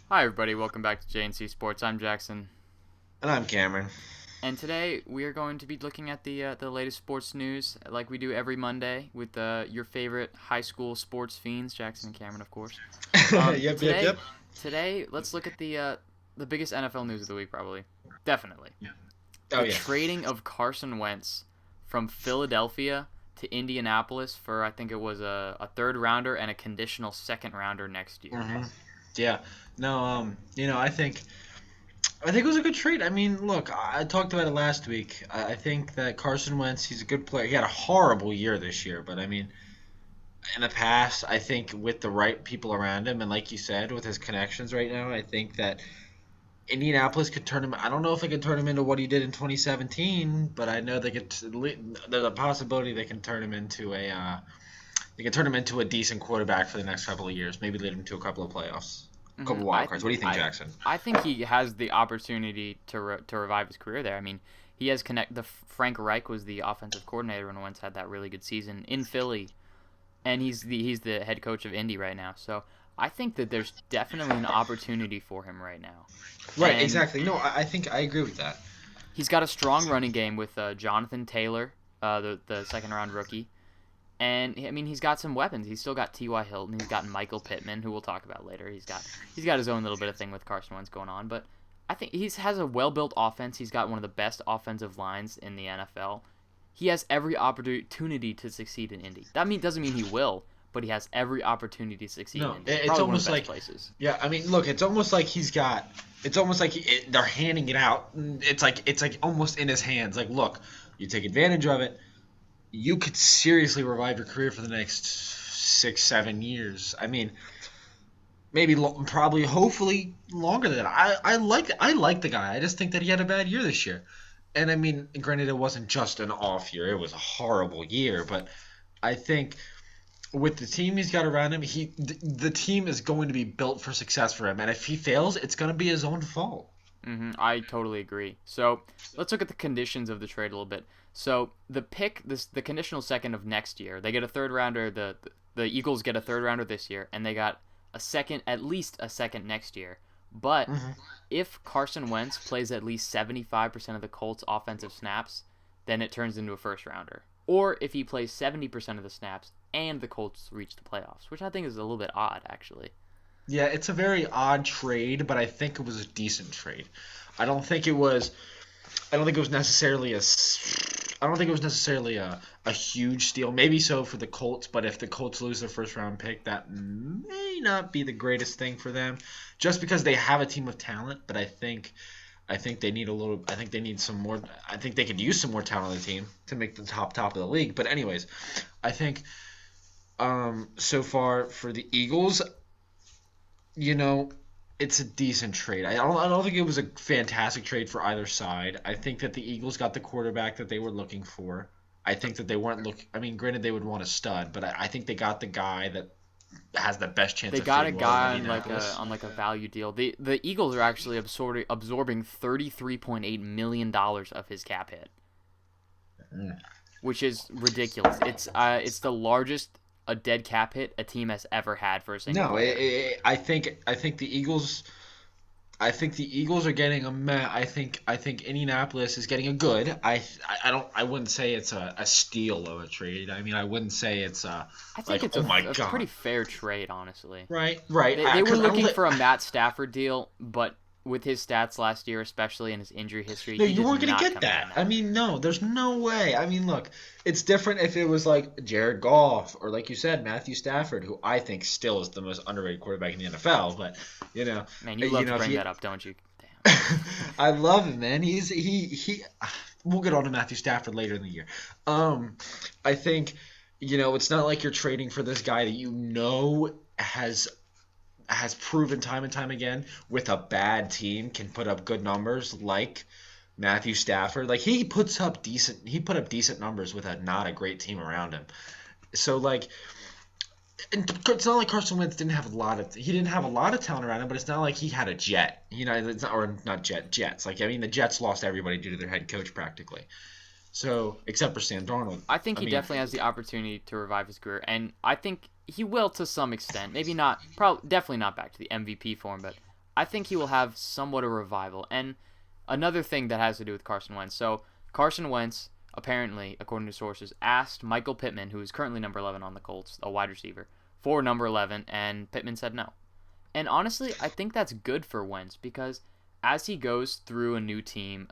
Hi, everybody. Welcome back to JNC Sports. I'm Jackson, And I'm Cameron. and today we are going to be looking at the latest sports news, like we do every Monday, with your favorite high school sports fiends, Jackson and Cameron, of course. Um, Yep, yep, today, yep. today, let's look at the biggest NFL news of the week, probably, definitely Oh the yeah. trading of Carson Wentz from Philadelphia to Indianapolis for I think it was a third rounder and a conditional second rounder next year. hmm Yeah. No. I think it was a good trade. I mean, look, I talked about it last week. I think that Carson Wentz, he's a good player. He had a horrible year this year, but I mean, in the past, I think with the right people around him, and like you said, with his connections right now, I think that Indianapolis could turn him. I don't know if they could turn him into what he did in 2017, but I know they could. There's a possibility they can turn him into a. They can turn him into a decent quarterback for the next couple of years. Maybe lead him to a couple of playoffs, a hmm couple of wild I cards. What do you think, I Jackson? I think he has the opportunity to revive his career there. I mean, he has connect. The Frank Reich was the offensive coordinator and once had that really good season in Philly, and he's the head coach of Indy right now. So I think that there's definitely an opportunity for him right now, Right, and exactly. No, I think I agree with that. he's got a strong running game with Jonathan Taylor, the second round rookie. And I mean, he's got some weapons. He's still got T.Y. Hilton. He's got Michael Pittman, who we'll talk about later. He's got his own little bit of thing with Carson Wentz going on. But I think he has a well built offense. He's got one of the best offensive lines in the NFL. He has every opportunity to succeed in Indy. Doesn't mean he will, but he has every opportunity to succeed in No, Indy. it's Probably one of almost the best like, places. yeah. I mean, look, it's almost like he's got. It's almost like they're handing it out. It's like almost in his hands. Like, look, you take advantage of it. You could seriously revive your career for the next 6, 7 years. I mean, maybe probably hopefully longer than that. I like the guy. I just think that he had a bad year this year. And I mean, granted, it wasn't just an off year; it was a horrible year. But I think with the team he's got around him, the team is going to be built for success for him. And if he fails, it's going to be his own fault. I totally agree. So let's look at the conditions of the trade a little bit. So the conditional second of next year, they get a third rounder. The Eagles get a third rounder this year, and they got a second, at least a second next year. But hmm if Carson Wentz plays at least 75% of the Colts' offensive snaps, then it turns into a first rounder. Or if he plays 70% of the snaps and the Colts reach the playoffs, which I think is a little bit odd, actually. Yeah, it's a very odd trade, but I think it was a decent trade. I don't think it was. I don't think it was necessarily I don't think it was necessarily a huge steal. Maybe so for the Colts, but if the Colts lose their first round pick, that may not be the greatest thing for them. Just because they have a team of talent, but I think they need a little. I think they need some more. I think they could use some more talent on the team to make the top of the league. But anyways, I think so far for the Eagles, you know, it's a decent trade. I don't think it was a fantastic trade for either side. I think that the Eagles got the quarterback that they were looking for. I think that they weren't look. I mean, granted, they would want a stud, but I think they got the guy that has the best chance They of got a fitting well in guy on like a Indianapolis. value deal. The Eagles are actually absorbing $33.8 million of his cap hit, Mm. which is ridiculous. It's the largest a dead cap hit a team has ever had for a single No, player. I think the Eagles. I think the Eagles are getting a meh. I think Indianapolis is getting a good. I wouldn't say it's a steal of a trade. I mean, I wouldn't say it's I think like, it's oh my a pretty god. fair trade, honestly. Right, right. They were Because I don't looking think. for a Matt Stafford deal, but with his stats last year, especially in his injury history, No, he you did weren't going to not get come in on that. I that. mean, no, there's no way. I mean, look, it's different if it was like Jared Goff or, like you said, Matthew Stafford, who I think still is the most underrated quarterback in the NFL. But you know, Man, you love to if bring you, that up, don't you? Damn. I love him, man. He. We'll get on to Matthew Stafford later in the year. Um, I think it's not like you're trading for this guy that has proven time and time again with a bad team can put up good numbers like Matthew Stafford. Like he put up decent numbers with a not a great team around him. So like it's not like Carson Wentz he didn't have a lot of talent around him, but it's not like he had a jet. It's not or not Jets. Like I mean the Jets lost everybody due to their head coach practically. So except for Sam Darnold. I think I he mean, definitely has the opportunity to revive his career, and I think he will to some extent. Maybe not, definitely not back to the MVP form, but I think he will have somewhat a revival. And another thing that has to do with Carson Wentz. So Carson Wentz, apparently, according to sources, asked Michael Pittman, who is currently number 11 on the Colts, a wide receiver, for number 11, and Pittman said no. And honestly, I think that's good for Wentz because as he goes through a new team,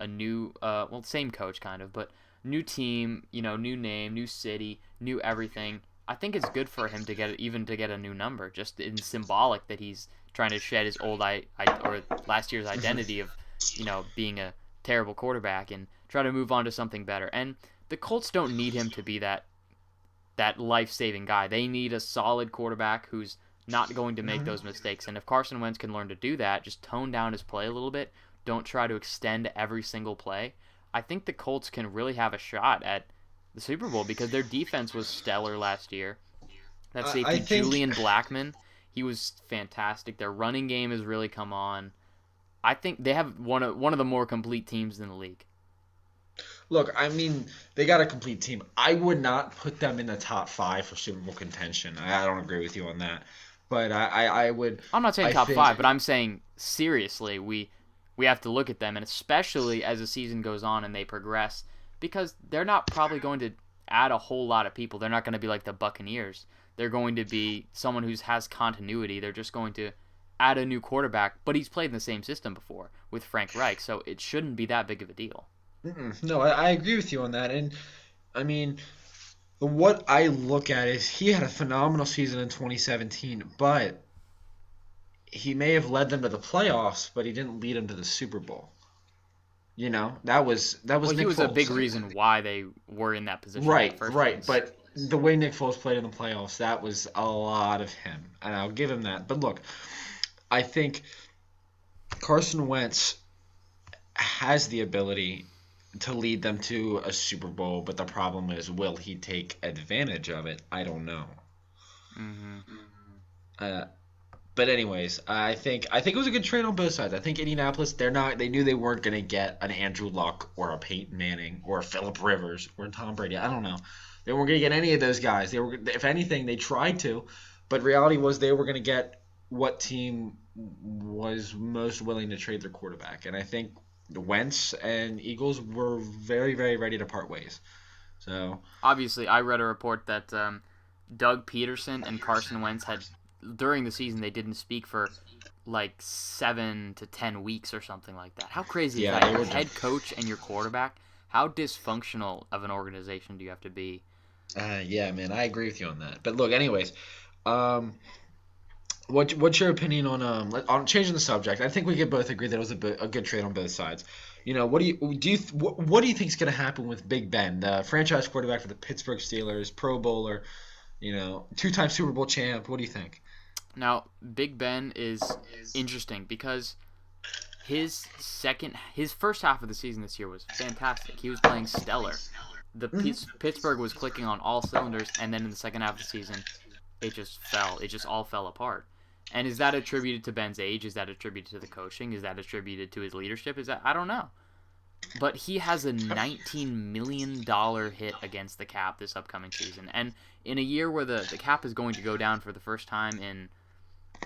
same coach kind of, but new team, new name, new city, new everything. I think it's good for him to get a new number, just in symbolic that he's trying to shed his or last year's identity of, being a terrible quarterback and try to move on to something better. And the Colts don't need him to be that life-saving guy. They need a solid quarterback who's not going to make those mistakes. And if Carson Wentz can learn to do that, just tone down his play a little bit, don't try to extend every single play, I think the Colts can really have a shot at the Super Bowl because their defense was stellar last year. That safety, Julian Blackmon, he was fantastic. Their running game has really come on. I think they have one of the more complete teams in the league. Look, I mean, they got a complete team. I would not put them in the top 5 for Super Bowl contention. I don't agree with you on that. But I would. I'm not saying top 5, but I'm saying seriously, we have to look at them, and especially as the season goes on and they progress, because they're not probably going to add a whole lot of people. They're not going to be like the Buccaneers. They're going to be someone who has continuity. They're just going to add a new quarterback, but he's played in the same system before with Frank Reich, so it shouldn't be that big of a deal. No, I agree with you on that. And, I mean, what I look at is he had a phenomenal season in 2017, but he may have led them to the playoffs, but he didn't lead them to the Super Bowl. That was Well, Nick he was Foles. a big reason why they were in that position. Right, in the first right. place. But the way Nick Foles played in the playoffs, that was a lot of him, and I'll give him that. But look, I think Carson Wentz has the ability to lead them to a Super Bowl, but the problem is, will he take advantage of it? I don't know. But anyways, I think it was a good trade on both sides. I think Indianapolis, they knew they weren't going to get an Andrew Luck or a Peyton Manning or a Phillip Rivers or Tom Brady. I don't know. They weren't going to get any of those guys. If anything, they tried to, but reality was they were going to get what team was most willing to trade their quarterback. And I think the Wentz and Eagles were very, very ready to part ways. So obviously, I read a report that Doug Peterson and Carson Wentz had, during the season, they didn't speak for like 7 to 10 weeks or something like that. How crazy is that? Your head coach and your quarterback. How dysfunctional of an organization do you have to be? Yeah, man, I agree with you on that. But look, anyways, what's your opinion on changing the subject? I think we could both agree that it was a good trade on both sides. What do you think is going to happen with Big Ben, the franchise quarterback for the Pittsburgh Steelers, Pro Bowler, 2-time Super Bowl champ? What do you think? Now, Big Ben is interesting because his first half of the season this year was fantastic. He was playing stellar. Pittsburgh was clicking on all cylinders, and then in the second half of the season, it just fell. It just all fell apart. And is that attributed to Ben's age? Is that attributed to the coaching? Is that attributed to his leadership? I don't know. But he has a $19 million hit against the cap this upcoming season. And in a year where the cap is going to go down for the first time in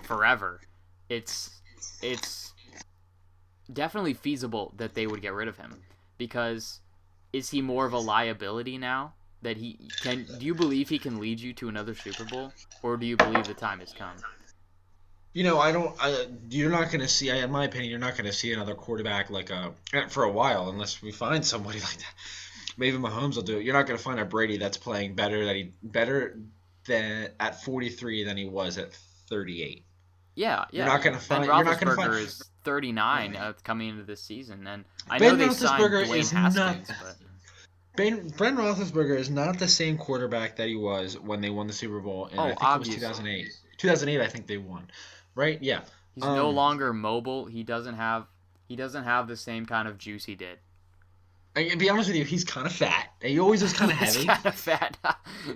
forever, it's definitely feasible that they would get rid of him. Because is he more of a liability now? Do you believe he can lead you to another Super Bowl? Or do you believe the time has come? You're not going to see, in my opinion, you're not going to see another quarterback for a while unless we find somebody like that. Maybe Mahomes will do it. You're not going to find a Brady that's playing better than at 43 than he was at 38. Yeah. You're not going to find. And Roethlisberger is 39 coming into this season, and I know they signed Dwayne Haskins, but Ben Roethlisberger is not the same quarterback that he was when they won the Super Bowl. And I think obviously. It was 2008. 2008, I think they won. Right? Yeah. He's no longer mobile. He doesn't have the same kind of juice he did. And to be honest with you, he's kind of fat. He always was kind of heavy. He's kind of fat.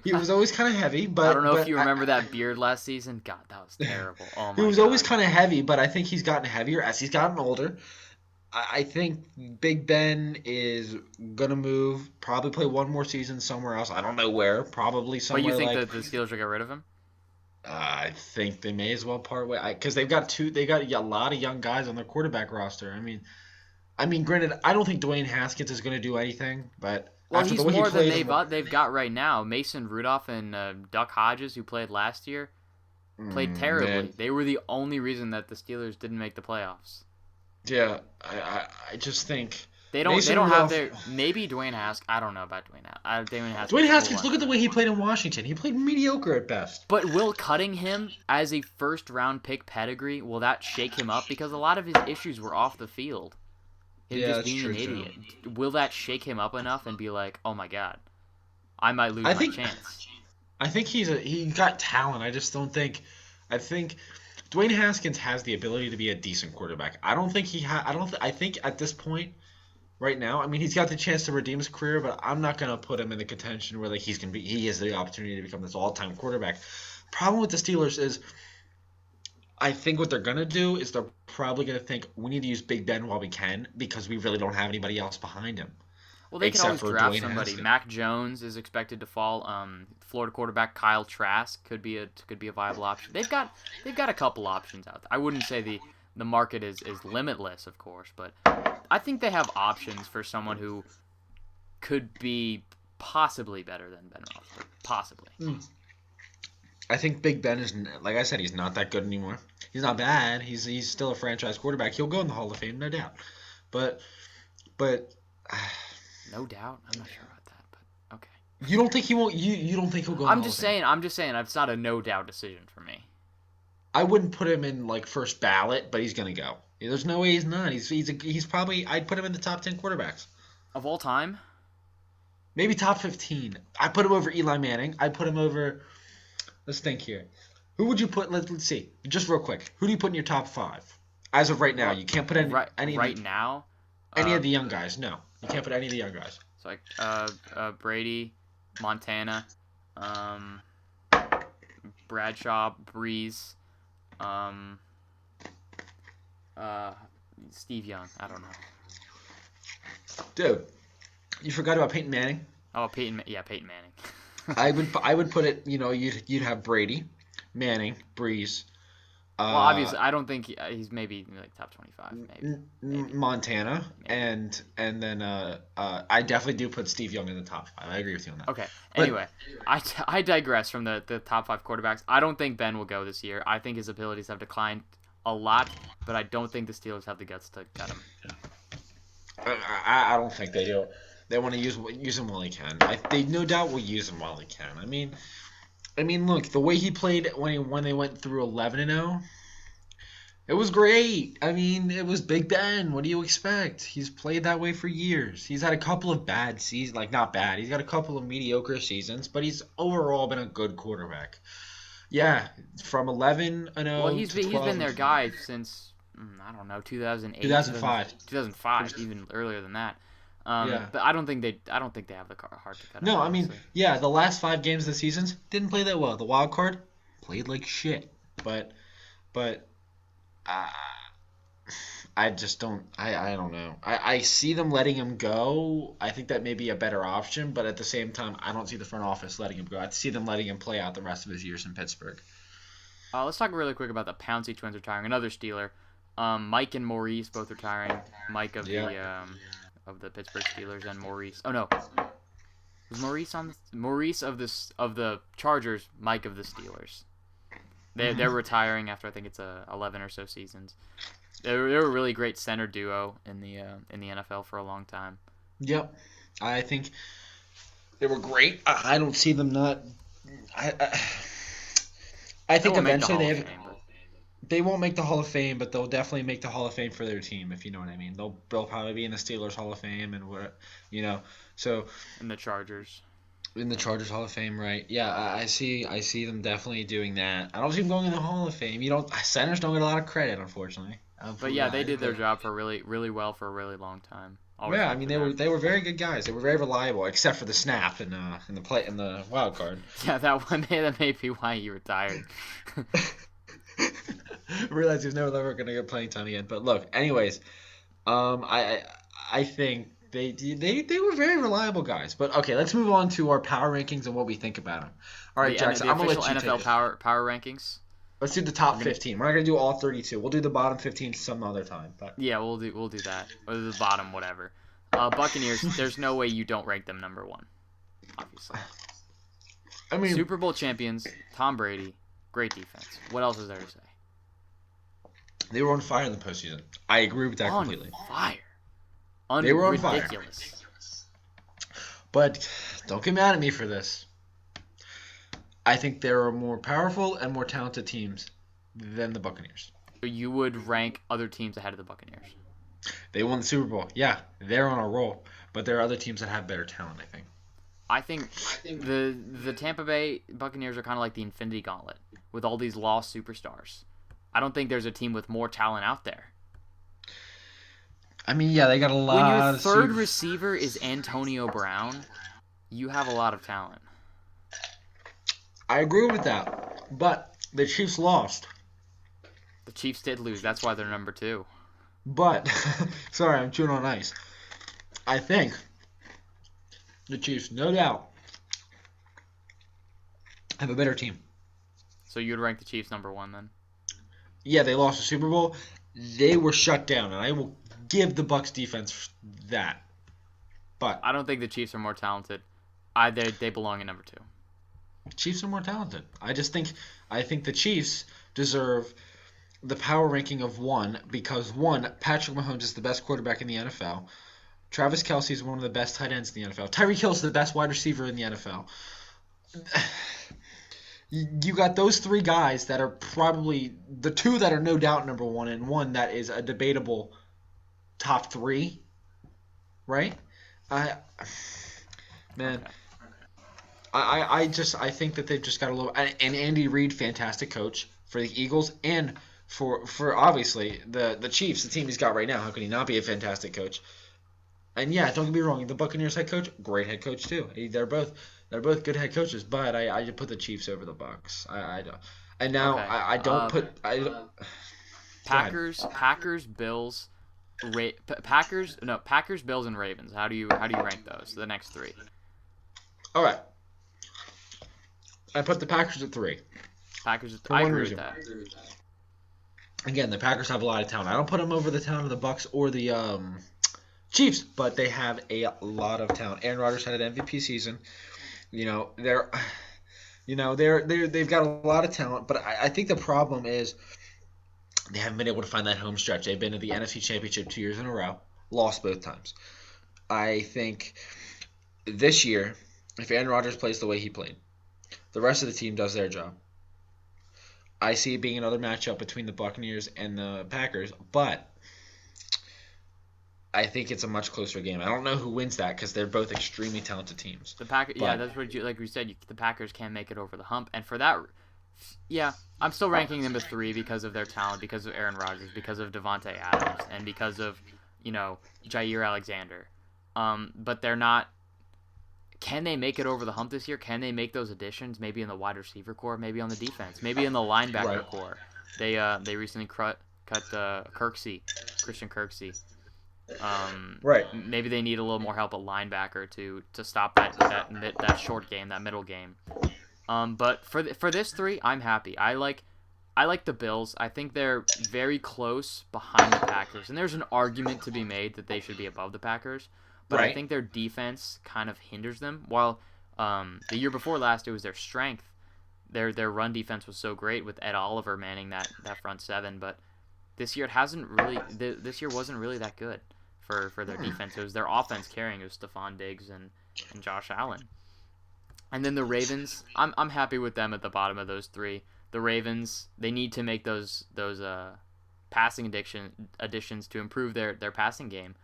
He was always kind of heavy, but I don't know if you remember that beard last season. God, that was terrible. Oh my God. He was always kind of heavy, but I think he's gotten heavier as he's gotten older. I think Big Ben is gonna move, probably play one more season somewhere else. I don't know where. Probably somewhere. But you think that the Steelers will get rid of him? I think they may as well part way because they've got two. They got a lot of young guys on their quarterback roster. Granted, I don't think Dwayne Haskins is going to do anything, but Well, after the he's way he more than played, they've got right now. Mason Rudolph and Duck Hodges, who played last year, played terribly. man, They were the only reason that the Steelers didn't make the playoffs. yeah, I just think They Mason don't have Rudolph. their maybe Dwayne Haskins. I don't know about Dwayne. Dwayne Haskins Dwayne is full Haskins, look on. at the way he played in Washington. He played mediocre at best. But will cutting him as a first round pick pedigree, will that shake him up? Because a lot of his issues were off the field. Him Yeah, just that's being an true too. idiot. Will that shake him up enough and be like, oh my god, I might lose I my think chance? I think he got talent. I just don't think. I think Dwayne Haskins has the ability to be a decent quarterback. I don't think I don't. I think at this point, right now, he's got the chance to redeem his career, but I'm not gonna put him in the contention where like he has the opportunity to become this all-time quarterback. Problem with the Steelers is, I think what they're gonna do is they're probably gonna think we need to use Big Ben while we can because we really don't have anybody else behind him Well, they can except always for draft Dwayne somebody. Haskins. Mac Jones is expected to fall. Florida quarterback Kyle Trask could be a viable option. They've got a couple options out there. I wouldn't say the market is limitless, of course, but I think they have options for someone who could be possibly better than Ben Roethlisberger. Possibly. I think Big Ben is, like I said, he's not that good anymore. He's not bad. He's still a franchise quarterback. He'll go in the Hall of Fame, no doubt. But but No doubt. I'm not sure about that, but okay. you don't think he won't? You don't think he'll go in the Hall of Fame? I'm just saying. It's not a no doubt decision for me. I wouldn't put him in like first ballot, but he's gonna go. There's no way he's not. He's probably. I'd put him in the top 10 quarterbacks. Of all time, Maybe top 15. I put him over Eli Manning. I put him over. Let's think here. Who would you put? Let's see. Just real quick. Who do you put in your top 5 as of right now? You can't put right now, any of the young guys. No, you can't put any of the young guys. it's like Brady, Montana, Bradshaw, Breeze, Steve Young. I don't know. Dude, you forgot about Peyton Manning. Oh, Peyton Manning. I would put it. You'd have Brady, Manning, Breeze. Well, obviously, I don't think he's maybe like top 25, maybe. Montana, Maybe. and then I definitely do put Steve Young in the top 5. I agree with you on that. Okay. But- Anyway, I digress from the top 5 quarterbacks. I don't think Ben will go this year. I think his abilities have declined a lot, but I don't think the Steelers have the guts to cut him. I don't think they do. They want to use him while he can. They no doubt will use him while he can. Look, the way he played when they went through 11-0, it was great. It was Big Ben. What do you expect? He's played that way for years. He's had a couple of bad seasons, like not bad. He's got a couple of mediocre seasons, but he's overall been a good quarterback. Yeah, from 11-0 Well, he's to 12 been their guy since I don't know 2008, 2005. 2005, even earlier than that. Yeah. But I don't think they have the heart to cut him. No, honestly. yeah, the last 5 games of the seasons didn't play that well. The wild card played like shit, but uh, I just don't. I don't know. I see them letting him go. I think that may be a better option, but at the same time, I don't see the front office letting him go. I see them letting him play out the rest of his years in Pittsburgh. Let's talk really quick about the Pouncey twins retiring. Another Steeler. Mike and Maurice both retiring. Mike of the Pittsburgh Steelers and Maurice. Oh no, was Maurice on Maurice of the Chargers? Mike of the Steelers. They're retiring after I think it's 11 or so seasons. They were a really great center duo in the NFL for a long time. Yep, I think they were great. I don't see them not. I think eventually they won't make the Hall of Fame, but they'll definitely make the Hall of Fame for their team, if you know what I mean. They'll probably be in the Steelers Hall of Fame and so In the Chargers. in the Chargers Hall of Fame, right? Yeah, I see them definitely doing that. I don't see them going in the Hall of Fame. Centers don't get a lot of credit, unfortunately. But yeah, they did their job for really well for a really long time. Always Yeah, looked at they were very good guys. They were very reliable, except for the snap in the wild card. Yeah, that may be why he retired. Realized he was never going to get playing time again. But look, anyways, I think They were very reliable guys. But okay, let's move on to our power rankings and what we think about them. All right, Jackson, I'm gonna let you official take NFL it. power rankings. Let's do the top 15. We're not gonna do all 32. We'll do the bottom 15 some other time. But Yeah, we'll do that. Or the bottom, whatever. Buccaneers. There's no way you don't rank them number one. Obviously. I mean, Super Bowl champions, Tom Brady, great defense. What else is there to say? they were on fire in the postseason. I agree with that completely. Fire. They were on fire. Ridiculous. But don't get mad at me for this. I think there are more powerful and more talented teams than the Buccaneers. So you would rank other teams ahead of the Buccaneers? They won the Super Bowl. Yeah, they're on a roll. But there are other teams that have better talent, I think. I think the Tampa Bay Buccaneers are kind of like the Infinity Gauntlet with all these lost superstars. I don't think there's a team with more talent out there. I mean, yeah, they got a lot. When your third receiver is Antonio Brown, you have a lot of talent. I agree with that, but the Chiefs lost. The Chiefs did lose. That's why they're number 2. But, sorry, I'm chewing on ice. I think the Chiefs, no doubt, have a better team. So you'd rank the Chiefs number 1 then? Yeah, they lost the Super Bowl. They were shut down, and I will give the Bucs defense that. But I don't think the Chiefs are more talented. They belong in number 2. Chiefs are more talented. I think the Chiefs deserve the power ranking of 1 because 1, Patrick Mahomes is the best quarterback in the NFL. Travis Kelce is one of the best tight ends in the NFL. Tyreek Hill is the best wide receiver in the NFL. You got those 3 guys that are probably the 2 that are no doubt number 1 and 1 that is a debatable top 3, right? Man. Okay. I think that they've just got a little, and Andy Reid, fantastic coach for the Eagles and for obviously the Chiefs, the team he's got right now. How can he not be a fantastic coach? And yeah, don't get me wrong, the Buccaneers head coach, great head coach too. They're both good head coaches, but I put the Chiefs over the Bucs. I don't. And now okay. I don't put Packers, Bills, Packers, Bills, and Ravens. How do you rank those? The next 3. All right. I put the Packers at 3. I agree with that. Again, the Packers have a lot of talent. I don't put them over the talent of the Bucs or the Chiefs, but they have a lot of talent. Aaron Rodgers had an MVP season. They've got a lot of talent, but I think the problem is they haven't been able to find that home stretch. They've been to the NFC Championship 2 years in a row, lost both times. I think this year, if Aaron Rodgers plays the way he played, the rest of the team does their job. I see it being another matchup between the Buccaneers and the Packers, but I think it's a much closer game. I don't know who wins that because they're both extremely talented teams. The Packers, yeah, that's what like we said. The Packers can't make it over the hump, and for that, yeah, I'm still ranking them as 3 because of their talent, because of Aaron Rodgers, because of Devontae Adams, and because of Jair Alexander. But they're not. Can they make it over the hump this year? Can they make those additions? Maybe in the wide receiver core, maybe on the defense, maybe in the linebacker core. They recently cut Kirksey, Christian Kirksey. Maybe they need a little more help at linebacker to stop that short game, that middle game. But for this 3, I'm happy. I like the Bills. I think they're very close behind the Packers, and there's an argument to be made that they should be above the Packers. But I think their defense kind of hinders them. While the year before last, it was their strength. Their run defense was so great with Ed Oliver manning that front 7. But this year wasn't really that good for their defense. It was their offense carrying. It was Stephon Diggs and Josh Allen. And then the Ravens, I'm happy with them at the bottom of those 3. The Ravens, they need to make those passing additions to improve their passing game.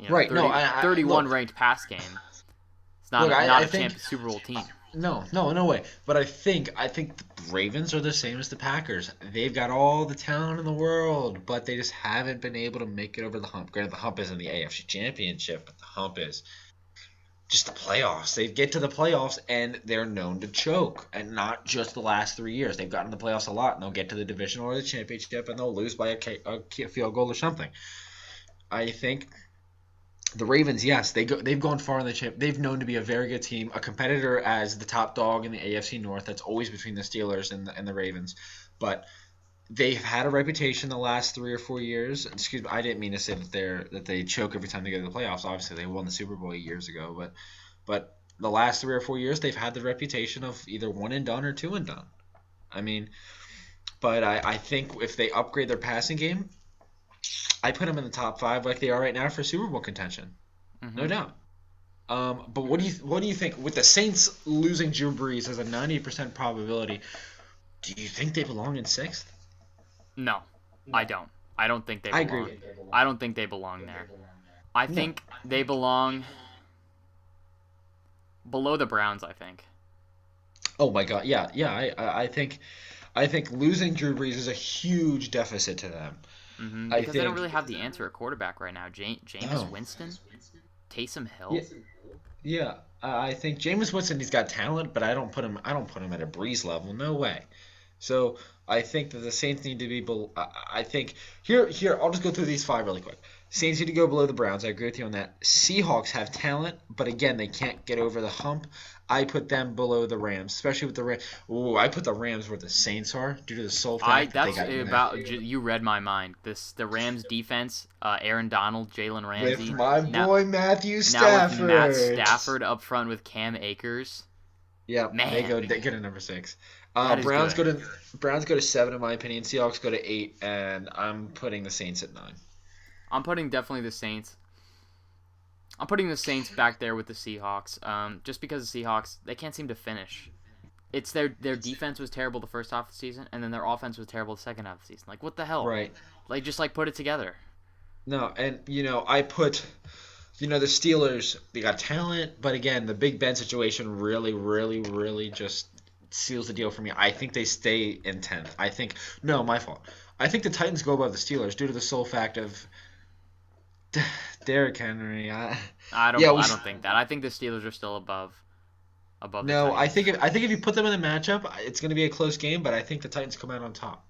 31 ranked pass game. It's not a Super Bowl team. No way. But I think the Ravens are the same as the Packers. They've got all the talent in the world, but they just haven't been able to make it over the hump. Granted, the hump isn't the AFC Championship, but the hump is just the playoffs. They get to the playoffs, and they're known to choke, and not just the last 3 years. They've gotten to the playoffs a lot, and they'll get to the division or the championship, and they'll lose by a field goal or something. I think The Ravens, yes, they've gone far in the champ. They've known to be a very good team, a competitor as the top dog in the AFC North. That's always between the Steelers and the Ravens, but they've had a reputation the last 3 or 4 years. Excuse me, I didn't mean to say that they choke every time they go to the playoffs. Obviously, they won the Super Bowl 8 years ago, but the last 3 or 4 years they've had the reputation of either one and done or two and done. I mean, but I think if they upgrade their passing game, I put them in the top five like they are right now for Super Bowl contention, no doubt. But what do you think with the Saints losing Drew Brees as a 90% probability? Do you think they belong in sixth? No, I don't. I don't think they I belong. agree. I don't think they belong there. I No. think they belong below the Browns, I think. Oh my God, yeah, yeah. I think losing Drew Brees is a huge deficit to them. I Because they don't think really have the answer at quarterback right now. Jameis no. Winston? Taysom Yeah, Hill? yeah. I think Jameis Winston, he's got talent, but I don't put him at a Brees level. No way. So I think that the Saints need to be. I think here I'll just go through these five really quick. Saints need to go below the Browns. I agree with you on that. Seahawks have talent, but again they can't get over the hump. I put them below the Rams, especially with the Rams. Ooh, I put the Rams where the Saints are due to the sole I fact that they that's got you read my mind. The Rams defense, Aaron Donald, Jalen with Ramsey, my now boy Matthew now with Matt Stafford. Stafford up front with Cam Akers. Yep, they Man, go. They get a number six. that is Browns good. go to seven in my opinion. Seahawks go to eight, and I'm putting the Saints at nine. I'm putting definitely the Saints. I'm putting the Saints back there with the Seahawks. Just because the Seahawks they can't seem to finish. It's their defense was terrible the first half of the season, and then their offense was terrible the second half of the season. Like what the hell? Right. Like just put it together. No, and I put the Steelers. They got talent, but again, the Big Ben situation really, really, really just seals the deal for me. I think they stay in tenth. I think no, my fault. I think the Titans go above the Steelers due to the sole fact of Derrick Henry. Yeah, I don't think that. I think the Steelers are still above the no, I Titans. think if you put them in a matchup, it's going to be a close game, but I think the Titans come out on top.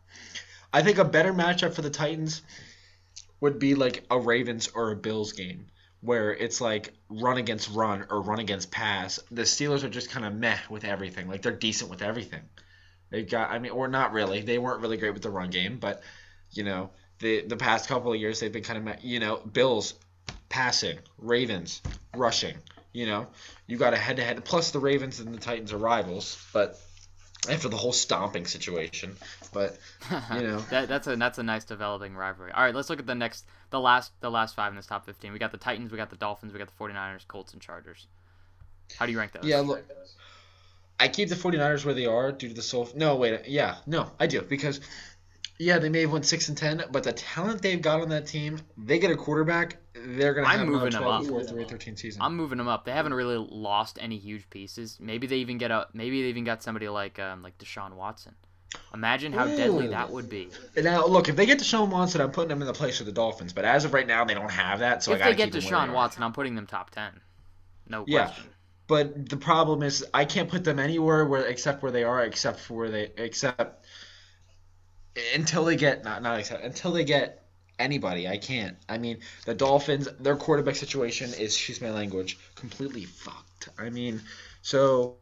I think a better matchup for the Titans would be like a Ravens or a Bills game where it's like run against run or run against pass. The Steelers are just kind of meh with everything. Like they're decent with everything. They've got, I mean, or not really. They weren't really great with the run game, but you know, the past couple of years they've been kind of meh. Bills passing, Ravens rushing. You got a head-to-head. Plus the Ravens and the Titans are rivals, but after the whole stomping situation, but that's a nice developing rivalry. All right, let's look at the last five in this top 15. We got the Titans, we got the Dolphins, we got the 49ers, Colts, and Chargers. How do you rank those? yeah, look, I keep the 49ers where they are due to the sole. No, wait, yeah, no, I do because they may have won 6-10, but the talent they've got on that team, they get a quarterback, they're gonna I'm have another moving them 12 up. before 3-13 season. I'm moving them up. They haven't really lost any huge pieces. Maybe they even got somebody like Deshaun Watson. Imagine how deadly that would be. Now, look, if they get Deshaun Watson, I'm putting them in the place of the Dolphins. But as of right now, they don't have that, so I If got they to get keep them where they Deshaun are. Watson, I'm putting them top 10. No Yeah, question. but the problem is I can't put them anywhere except where they are, except until they get until they get anybody. I can't. I mean, the Dolphins, their quarterback situation is, excuse my language, completely fucked. I mean, so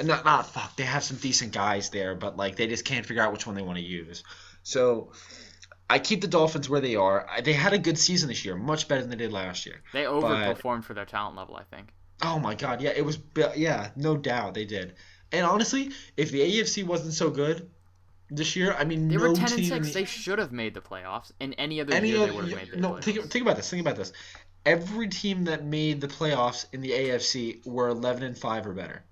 not fucked. They have some decent guys there, but like they just can't figure out which one they want to use. So I keep the Dolphins where they are. They had a good season this year, much better than they did last year. They But overperformed for their talent level, I think. oh my God, yeah, yeah, no doubt they did. And honestly, if the AFC wasn't so good this year, I mean, They were no 10 and team in 6. the They should have made the playoffs. In any other any year, they other would have made the no playoffs. think about this. Think about this. Every team that made the playoffs in the AFC were 11-5 or better.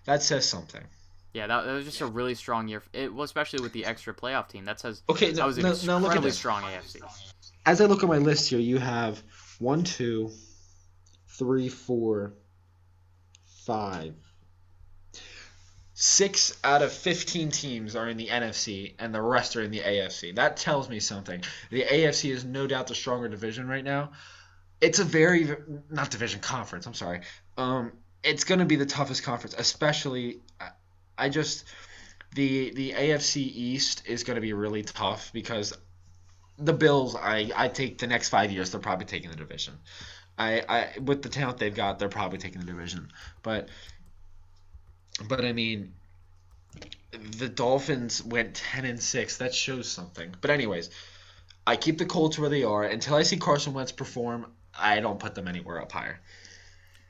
That says something. Yeah, that was just a really strong year. Especially with the extra playoff team. Okay, That was an now look at incredibly this. strong AFC. As I look at my list here, you have 1, 2, 3, 4, 5. 6 out of 15 teams are in the NFC, and the rest are in the AFC. That tells me something. The AFC is no doubt the stronger division right now. It's a very not division conference. I'm sorry. It's going to be the toughest conference, especially. I just the AFC East is going to be really tough because the Bills. I take the next 5 years. They're probably taking the division. I with the talent they've got, they're probably taking the division. But I mean, the Dolphins went 10-6. That shows something. But anyways, I keep the Colts where they are until I see Carson Wentz perform. I don't put them anywhere up higher.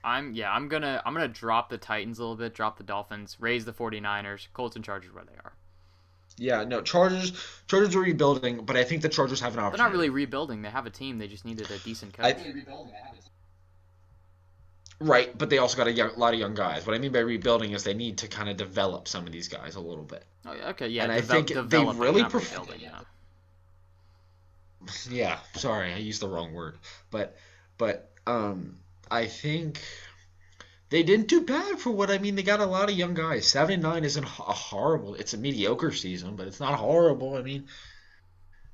I'm gonna drop the Titans a little bit, drop the Dolphins, raise the 49ers, Colts and Chargers where they are. Yeah, no, Chargers are rebuilding, but I think the Chargers have an They're opportunity. not really rebuilding. They have a team. They just needed a decent coach. Right, but they also got a lot of young guys. What I mean by rebuilding is they need to kind of develop some of these guys a little bit. Oh, yeah, okay, yeah. And I think they really rebuilding. Yeah. Yeah, sorry, I used the wrong word. But I think they didn't do bad for what I mean. They got a lot of young guys. 7-9 isn't a horrible. It's a mediocre season, but it's not horrible. I mean,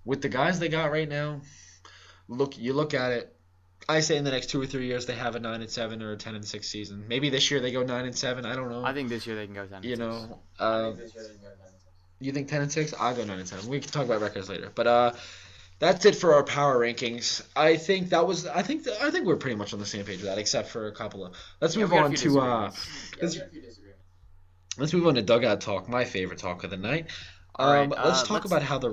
with the guys they got right now, you look at it. I say in the next 2 or 3 years they have a 9-7 or a 10-6 season. Maybe this year they go 9-7. I don't know. I think this year they can go 10-6. You know, you think 10-6? I'll go 9-7. We can talk about records later. But that's it for our power rankings. I think that was. I think we're pretty much on the same page with that, except for a couple of. Let's move on to. Let's move on to Dugout Talk, my favorite talk of the night. Let's talk about how the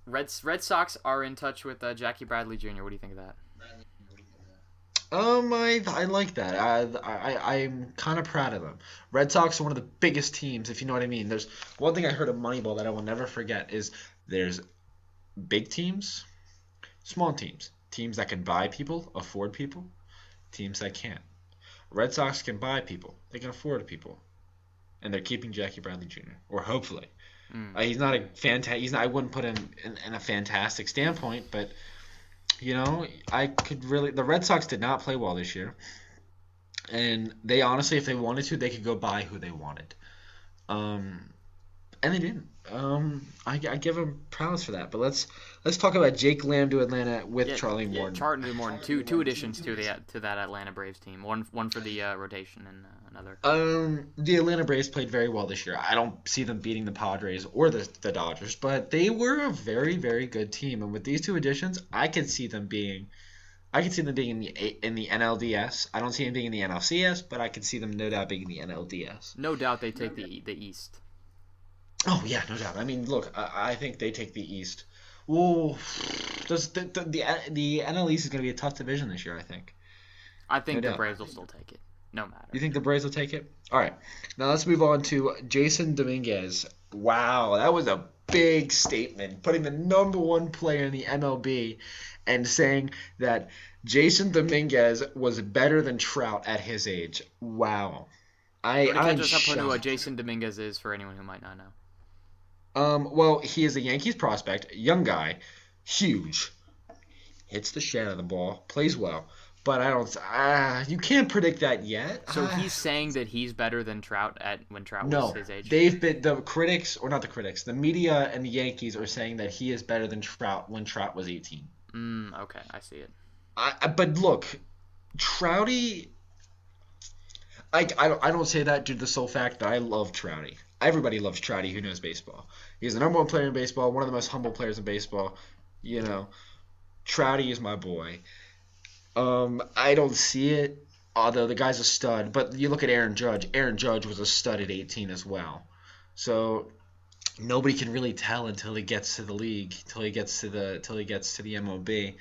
Red Sox are in touch with Jackie Bradley Jr. What do you think of that? I like that. I'm kind of proud of them. Red Sox are one of the biggest teams, if you know what I mean. There's one thing I heard of Moneyball that I will never forget is there's big teams, small teams, teams that can buy people, afford people, teams that can't. Red Sox can buy people, they can afford people, and they're keeping Jackie Bradley Jr. or hopefully. He's not a I wouldn't put him in a fantastic standpoint, but. You know, the Red Sox did not play well this year. And they honestly, if they wanted to, they could go buy who they wanted. And they didn't. I give them props for that. But let's talk about Jake Lamb to Atlanta with Charlie Morton. Charlie Morton, two additions to that Atlanta Braves team. One for the rotation and another. The Atlanta Braves played very well this year. I don't see them beating the Padres or the Dodgers, but they were a very, very good team. And with these two additions, I could see them being in the NLDS. I don't see them being in the NLCS, but I could see them no doubt being in the NLDS. No doubt they take the East. Oh yeah, no doubt. I mean, look, I think they take the East. Well, the NL East is going to be a tough division this year, I think. I think the Braves will still take it, no matter. You think the Braves will take it? All right. Now let's move on to Jason Dominguez. Wow, that was a big statement, putting the number one player in the MLB and saying that Jason Dominguez was better than Trout at his age. Wow. I'm shocked. Who Jason Dominguez is for anyone who might not know. Well, he is a Yankees prospect, young guy, huge, hits the shit out of the ball, plays well, but you can't predict that yet. So he's saying that he's better than Trout when Trout was his age? The media and the Yankees are saying that he is better than Trout when Trout was 18. Okay, I see it. But look, Trouty, I don't say that due to the sole fact that I love Trouty. Everybody loves Trouty who knows baseball. He's the number one player in baseball, one of the most humble players in baseball. You know, Trouty is my boy. I don't see it, although the guy's a stud. But you look at Aaron Judge. Aaron Judge was a stud at 18 as well. So nobody can really tell until he gets to the league, till he gets to the MLB,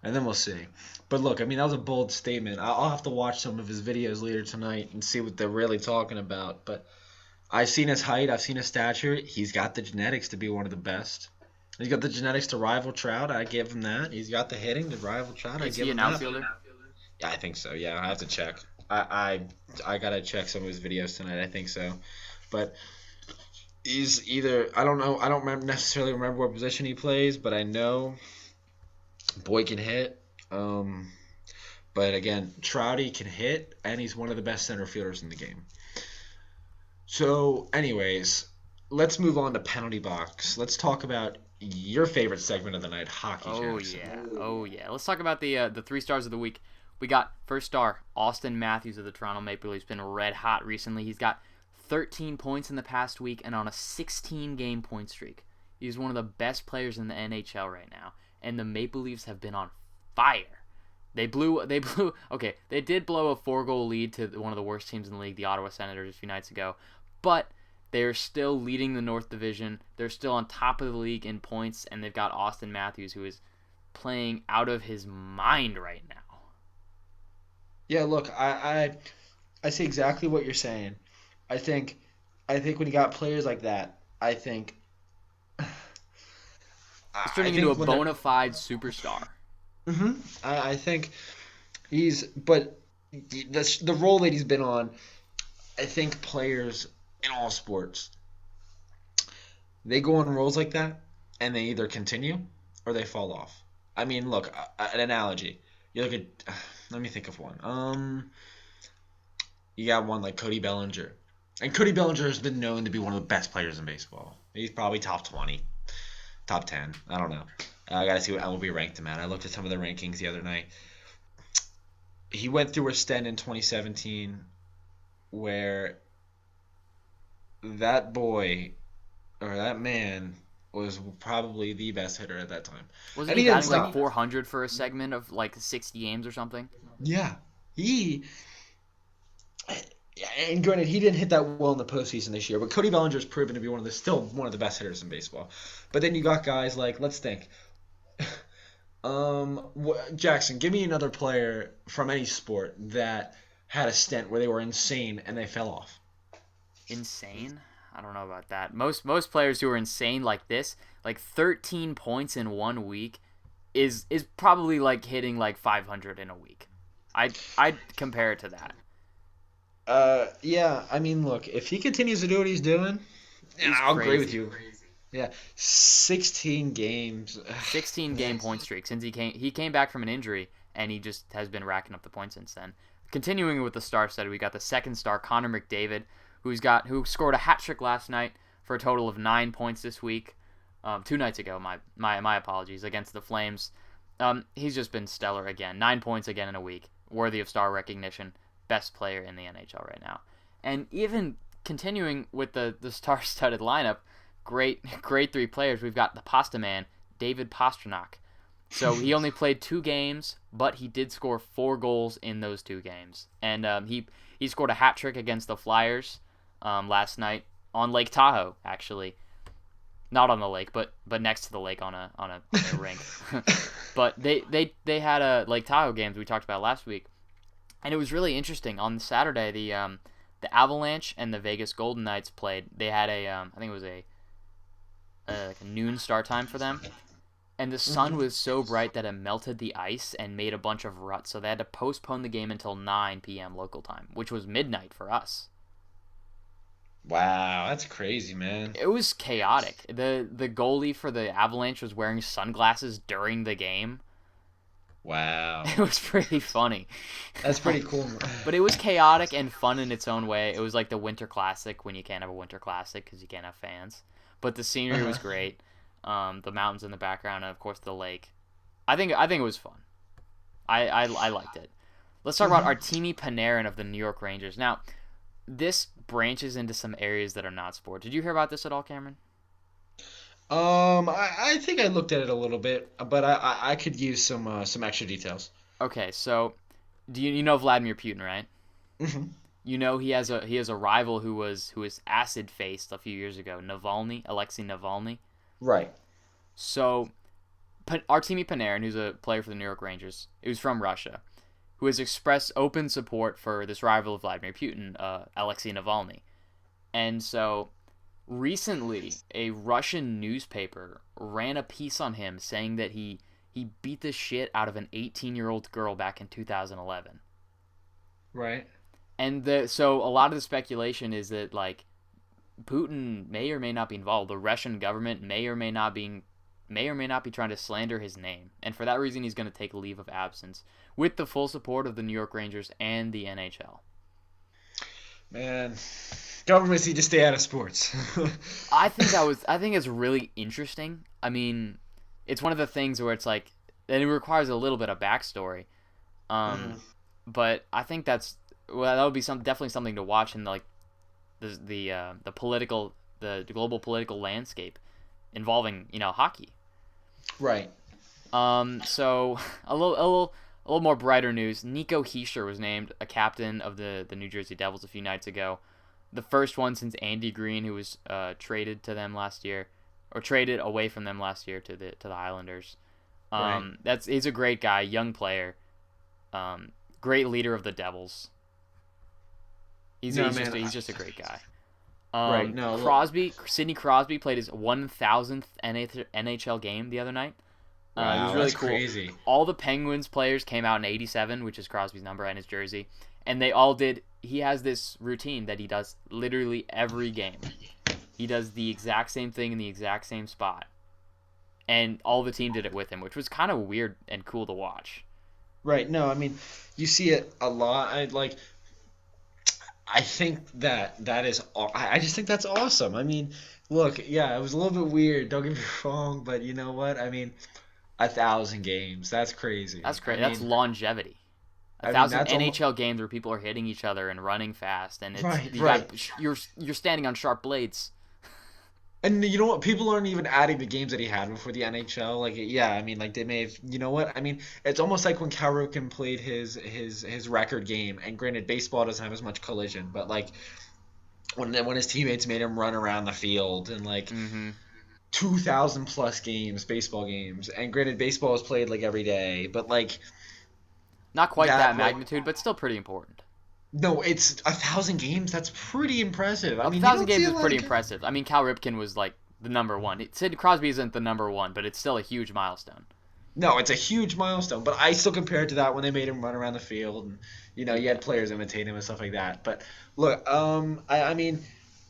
and then we'll see. But look, I mean, that was a bold statement. I'll have to watch some of his videos later tonight and see what they're really talking about. But I've seen his height. I've seen his stature. He's got the genetics to be one of the best. He's got the genetics to rival Trout. I give him that. He's got the hitting to rival Trout. I give him that. Is he an outfielder? Yeah, I think so. Yeah, I have to check. I gotta check some of his videos tonight. I think so, but he's either I don't know. I don't necessarily remember what position he plays, but I know boy can hit. But again, Trouty can hit, and he's one of the best center fielders in the game. So, anyways, let's move on to penalty box. Let's talk about your favorite segment of the night, hockey. Oh yeah. Let's talk about the 3 stars of the week. We got first star Austin Matthews of the Toronto Maple Leafs. Been red hot recently. He's got 13 points in the past week and on a 16-game point streak. He's one of the best players in the NHL right now, and the Maple Leafs have been on fire. They blew. Okay, they did blow a 4-goal lead to one of the worst teams in the league, the Ottawa Senators, a few nights ago. But they are still leading the North Division. They're still on top of the league in points, and they've got Austin Matthews, who is playing out of his mind right now. Yeah, look, I see exactly what you're saying. I think when you got players like that, I think He's turning into a bona fide superstar. I think but the role that he's been on. I think players in all sports, they go on roles like that, and they either continue or they fall off. I mean, look, an analogy. You look at, let me think of one. You got one like Cody Bellinger. And Cody Bellinger has been known to be one of the best players in baseball. He's probably top 20, top 10. I don't know. I got to see what MLB ranked him at. I looked at some of the rankings the other night. He went through a stint in 2017 where that boy or that man was probably the best hitter at that time. Wasn't he batting like 400 for a segment of like 60 games or something? Yeah. And granted, he didn't hit that well in the postseason this year, but Cody Bellinger has proven to be still one of the best hitters in baseball. But then you got guys like, let's think. Jackson, give me another player from any sport that had a stint where they were insane and they fell off. Insane? I don't know about that. Most players who are insane like this, like 13 points in 1 week, is probably like hitting like 500 in a week. I'd compare it to that. Yeah. I mean, look, if he continues to do what he's doing, I'll agree with you. Yeah, 16 games. 16 game point streak since he came back from an injury, and he just has been racking up the points since then. Continuing with the star study, we got the second star, Connor McDavid, who scored a hat trick last night for a total of 9 points this week. 2 nights ago, my apologies, against the Flames. He's just been stellar again. 9 points again in a week, worthy of star recognition. Best player in the NHL right now. And even continuing with the star-studded lineup, great 3 players. We've got the Pasta Man, David Pastrnak. So he only played 2 games, but he did score 4 goals in those 2 games. And he scored a hat trick against the Flyers last night on Lake Tahoe, actually. Not on the lake, but next to the lake on a rink. But they had a Lake Tahoe games we talked about last week. And it was really interesting. On Saturday, the Avalanche and the Vegas Golden Knights played. They had I think it was a noon start time for them. And the sun was so bright that it melted the ice and made a bunch of ruts. So they had to postpone the game until 9 p.m. local time, which was midnight for us. Wow, that's crazy, man. It was chaotic. The goalie for the Avalanche was wearing sunglasses during the game. Wow. It was pretty funny. That's pretty cool. But it was chaotic and fun in its own way. It was like the Winter Classic when you can't have a Winter Classic because you can't have fans. But the scenery was great. The mountains in the background and, of course, the lake. I think it was fun. I liked it. Let's talk about Artemi Panarin of the New York Rangers. Now, this branches into some areas that are not sport. Did you hear about this at all, Cameron? I think I looked at it a little bit, but I could use some extra details. Okay, so do you know Vladimir Putin, right? Mm-hmm. You know he has a rival who was acid faced a few years ago, Alexei Navalny. Right. So Artemi Panarin, who's a player for the New York Rangers, who's from Russia, who has expressed open support for this rival of Vladimir Putin, Alexei Navalny. And so recently, a Russian newspaper ran a piece on him saying that he beat the shit out of an 18-year-old girl back in 2011. Right. And so a lot of the speculation is that like Putin may or may not be involved. The Russian government may or may not be trying to slander his name. And for that reason, he's going to take a leave of absence with the full support of the New York Rangers and the NHL. Man, governments need to stay out of sports. I think it's really interesting. I mean, it's one of the things where it's like, and it requires a little bit of backstory. But I think that would be definitely something to watch in like the global political landscape involving hockey. Right. So a little a little more brighter news. Nico Hischier was named a captain of the New Jersey Devils a few nights ago. The first one since Andy Green, who was traded to them last year, or traded away from them last year to the Islanders. Right. He's a great guy, young player, great leader of the Devils. He's just a great guy. Right. No. Sidney Crosby played his 1,000th NHL game the other night. Wow, it was really that's cool. crazy. All the Penguins players came out in 87, which is Crosby's number and his jersey, and they all did. He has this routine that he does literally every game. He does the exact same thing in the exact same spot, and all the team did it with him, which was kind of weird and cool to watch. Right. No, I mean, you see it a lot. I think that is. I just think that's awesome. I mean, look, yeah, it was a little bit weird. Don't get me wrong, but you know what? I mean, 1,000 games. That's crazy. That's crazy. I That's mean, longevity. I mean, 1,000 that's NHL games where people are hitting each other and running fast, and it's Right. you're standing on sharp blades. And you know what? People aren't even adding the games that he had before the NHL. Like, yeah, I mean, like they may have. You know what? I mean, it's almost like when Cal Ripken played his record game. And granted, baseball doesn't have as much collision, but like when his teammates made him run around the field and like 2,000 plus games, baseball games. And granted, baseball is played like every day, but like Not quite that like, magnitude, but still pretty important. no, it's 1,000 games. That's pretty impressive. I mean, 1,000 games is pretty impressive. I mean, Cal Ripken was like the number one. Sidney Crosby isn't the number one, but it's still a huge milestone. No, it's a huge milestone, but I still compare it to that when they made him run around the field, and you had players imitate him and stuff like that. But look, I mean,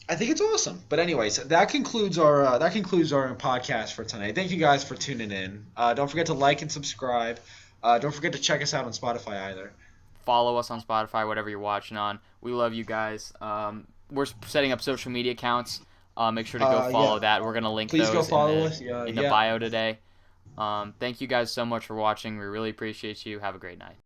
I think it's awesome. But anyways, that concludes our podcast for tonight. Thank you guys for tuning in. Don't forget to like and subscribe. Don't forget to check us out on Spotify either. Follow us on Spotify, whatever you're watching on. We love you guys. We're setting up social media accounts. Make sure to go follow that. We're going to link Please those go follow in the bio today. Thank you guys so much for watching. We really appreciate you. Have a great night.